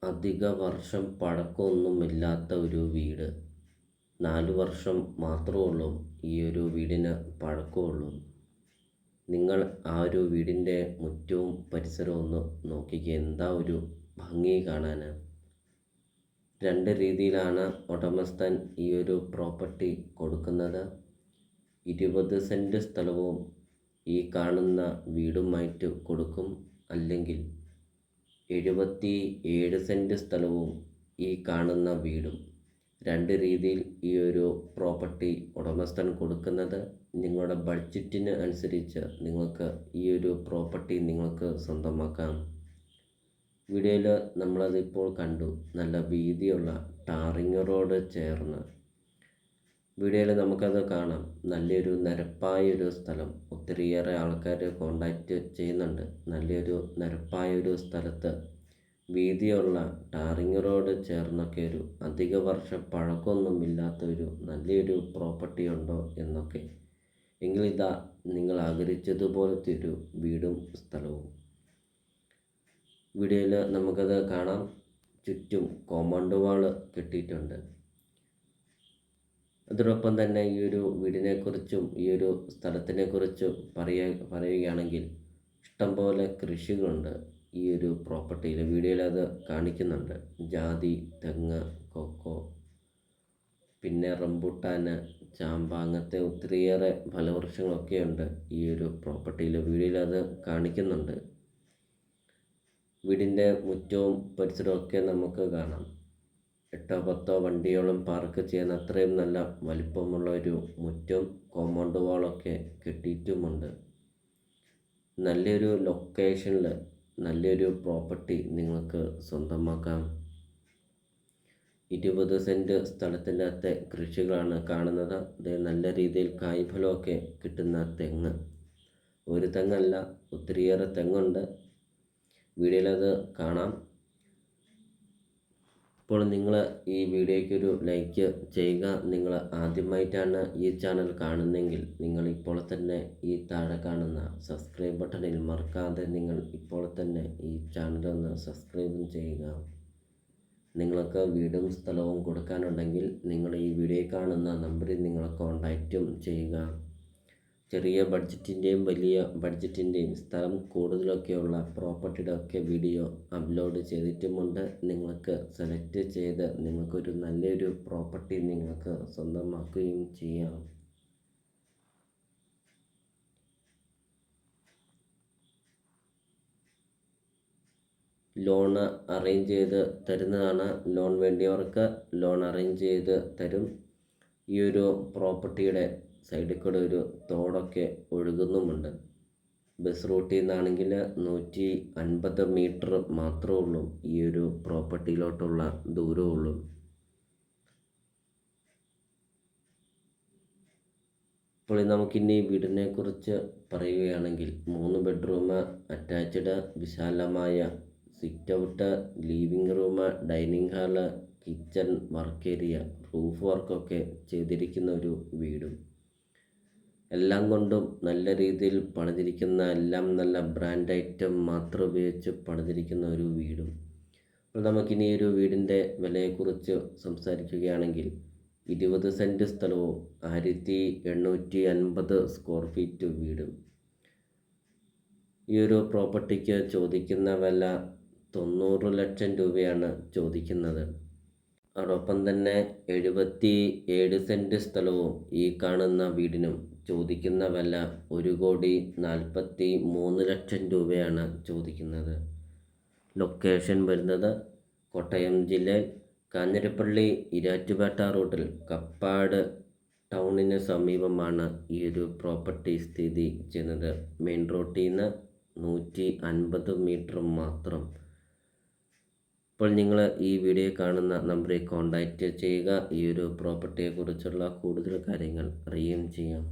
അധിക വർഷം പഴക്കമൊന്നുമില്ലാത്ത ഒരു വീട്. 4 വർഷം മാത്രമുള്ളൂ ഈ ഒരു വീടിന് പഴക്കമുള്ളൂ. നിങ്ങൾ ആ ഒരു വീടിൻ്റെ മുറ്റവും പരിസരവും ഒന്ന് നോക്കിക്കേ, എന്താ ഒരു ഭംഗി കാണാൻ. 2 രീതിയിലാണ് ഉടമസ്ഥൻ ഈ ഒരു പ്രോപ്പർട്ടി കൊടുക്കുന്നത്. 20 സെൻറ്റ് സ്ഥലവും ഈ കാണുന്ന വീടുമായിട്ട് കൊടുക്കും, അല്ലെങ്കിൽ 77 സെൻറ്റ് സ്ഥലവും ഈ കാണുന്ന വീടും. 2 രീതിയിൽ ഈ ഒരു പ്രോപ്പർട്ടി ഉടമസ്ഥൻ കൊടുക്കുന്നത്. നിങ്ങളുടെ ബഡ്ജറ്റിന് അനുസരിച്ച് നിങ്ങൾക്ക് ഈ ഒരു പ്രോപ്പർട്ടി നിങ്ങൾക്ക് സ്വന്തമാക്കാം. വീഡിയോയിൽ നമ്മളതിപ്പോൾ കണ്ടു, നല്ല വീതിയുള്ള ടാറിങ് റോഡ് ചേർന്ന്. വീഡിയോയിൽ നമുക്കത് കാണാം, നല്ലൊരു നിരപ്പായൊരു സ്ഥലം. ഒത്തിരിയേറെ ആൾക്കാർ കോണ്ടാക്റ്റ് ചെയ്യുന്നുണ്ട്. നല്ലൊരു നിരപ്പായൊരു സ്ഥലത്ത് വീതിയുള്ള ടാറിങ് റോഡ് ചേർന്നൊക്കെ ഒരു അധിക വർഷം പഴക്കമൊന്നുമില്ലാത്ത ഒരു നല്ലൊരു പ്രോപ്പർട്ടി ഉണ്ടോ എന്നൊക്കെ. എങ്കിലിതാ നിങ്ങൾ ആഗ്രഹിച്ചതുപോലത്തെ ഒരു വീടും സ്ഥലവും. വീഡിയോയിൽ നമുക്കത് കാണാം. ചുറ്റും കോമ്പൗണ്ട് വാൾ കെട്ടിയിട്ടുണ്ട്. അതോടൊപ്പം തന്നെ ഈ ഒരു വീടിനെക്കുറിച്ചും ഈ ഒരു സ്ഥലത്തിനെക്കുറിച്ചും പറയുകയാണെങ്കിൽ ഇഷ്ടംപോലെ കൃഷികളുണ്ട് ഈ ഒരു പ്രോപ്പർട്ടിയിൽ. വീഡിയോയിൽ അത് കാണിക്കുന്നുണ്ട്. ജാതി, തെങ്ങ്, കൊക്കോ, പിന്നെ റംബുട്ടാൻ, ചാമ്പ, അങ്ങനത്തെ ഒത്തിരിയേറെ ഫലവൃക്ഷങ്ങളൊക്കെ ഉണ്ട് ഈ ഒരു പ്രോപ്പർട്ടിയിൽ. വീഡിയോയിൽ അത് കാണിക്കുന്നുണ്ട്. വീടിൻ്റെ മുറ്റവും പരിസരവും ഒക്കെ നമുക്ക് കാണാം. 8-10 വണ്ടിയോളം പാർക്ക് ചെയ്യുന്ന അത്രയും നല്ല വലിപ്പമുള്ള ഒരു മുറ്റവും കോമ്പൗണ്ട് വാളൊക്കെ കെട്ടിയിട്ടുമുണ്ട്. നല്ലൊരു ലൊക്കേഷനിൽ നല്ലൊരു പ്രോപ്പർട്ടി നിങ്ങൾക്ക് സ്വന്തമാക്കാം. 20 സെൻറ്റ് സ്ഥലത്തിൻ്റെ അകത്തെ കൃഷികളാണ് കാണുന്നത്. അത് നല്ല രീതിയിൽ കായ്ഫലമൊക്കെ കിട്ടുന്ന തെങ്ങ്. ഒരു തെങ്ങല്ല, ഒത്തിരിയേറെ തെങ്ങുണ്ട്. വീഡിയോയിലത് കാണാം. ഇപ്പോൾ നിങ്ങൾ ഈ വീഡിയോയ്ക്കൊരു ലൈക്ക് ചെയ്യുക. നിങ്ങൾ ആദ്യമായിട്ടാണ് ഈ ചാനൽ കാണുന്നതെങ്കിൽ നിങ്ങൾ ഇപ്പോൾ തന്നെ ഈ താഴെ കാണുന്ന സബ്സ്ക്രൈബ് ബട്ടണിൽ മറക്കാതെ നിങ്ങൾ ഇപ്പോൾ തന്നെ ഈ ചാനലൊന്ന് സബ്സ്ക്രൈബും ചെയ്യുക. നിങ്ങൾക്ക് വീടും സ്ഥലവും കൊടുക്കാനുണ്ടെങ്കിൽ നിങ്ങൾ ഈ വീഡിയോയിൽ കാണുന്ന നമ്പറിൽ നിങ്ങൾ കോൺടാക്റ്റും ചെയ്യുക. ചെറിയ ബഡ്ജറ്റിൻ്റെയും വലിയ ബഡ്ജറ്റിൻ്റെയും സ്ഥലം കൂടുതലൊക്കെയുള്ള പ്രോപ്പർട്ടിയുടെ ഒക്കെ വീഡിയോ അപ്ലോഡ് ചെയ്തിട്ടുമുണ്ട്. നിങ്ങൾക്ക് സെലക്ട് ചെയ്ത് നിങ്ങൾക്കൊരു നല്ലൊരു പ്രോപ്പർട്ടി നിങ്ങൾക്ക് സ്വന്തമാക്കുകയും ചെയ്യാം. ലോണ് അറേഞ്ച് ചെയ്ത് തരുന്നതാണ്. ലോൺ വേണ്ടിയവർക്ക് ലോൺ അറേഞ്ച് ചെയ്ത് തരും. ഈ ഒരു പ്രോപ്പർട്ടിയുടെ സൈഡിൽ കൂടെ ഒരു തോടൊക്കെ ഒഴുകുന്നുമുണ്ട്. ബസ് റൂട്ടിൽ നിന്നാണെങ്കിൽ 150 മീറ്റർ മാത്രമേ ഉള്ളൂ ഈ ഒരു പ്രോപ്പർട്ടിയിലോട്ടുള്ള ദൂരമുള്ളൂ. ഇപ്പോൾ നമുക്കിനി വീടിനെ കുറിച്ച് പറയുകയാണെങ്കിൽ 3 ബെഡ്റൂം അറ്റാച്ച്ഡ്, വിശാലമായ sit out, living room, dining hall, kitchen, work area, roof വർക്കൊക്കെ ചെയ്തിരിക്കുന്ന ഒരു വീടും. എല്ലാം കൊണ്ടും നല്ല രീതിയിൽ പണിതിരിക്കുന്ന, എല്ലാം നല്ല ബ്രാൻഡ് ഐറ്റം മാത്രം ഉപയോഗിച്ച് പണിതിരിക്കുന്ന ഒരു വീടും. അപ്പോൾ നമുക്കിനി ഒരു വീടിൻ്റെ വിലയെക്കുറിച്ച് സംസാരിക്കുകയാണെങ്കിൽ 20 സെൻറ്റ് സ്ഥലവും 1850 സ്ക്വയർ ഫീറ്റ് വീടും. ഈ ഒരു പ്രോപ്പർട്ടിക്ക് ചോദിക്കുന്ന വില 90 ലക്ഷം രൂപയാണ് ചോദിക്കുന്നത്. അതോടൊപ്പം തന്നെ 77 സെൻറ്റ് സ്ഥലവും ഈ കാണുന്ന വീടിനും ചോദിക്കുന്ന വില 1,43 ലക്ഷം രൂപയാണ് ചോദിക്കുന്നത്. ലൊക്കേഷൻ വരുന്നത് കോട്ടയം ജില്ലയിൽ കാഞ്ഞിരപ്പള്ളി ഇരാറ്റുപേട്ട റൂട്ടിൽ കപ്പാട് ടൗണിന് സമീപമാണ് ഈ ഒരു പ്രോപ്പർട്ടി സ്ഥിതി ചെയ്യുന്നത്. മെയിൻ റോട്ടിൽ നിന്ന് 150 മീറ്റർ മാത്രം. ഇപ്പോൾ നിങ്ങൾ ഈ വീഡിയോ കാണുന്ന നമ്പറിൽ കോൺടാക്റ്റ് ചെയ്യുക. ഈ ഒരു പ്രോപ്പർട്ടിയെക്കുറിച്ചുള്ള കൂടുതൽ കാര്യങ്ങൾ അറിയുകയും ചെയ്യാം.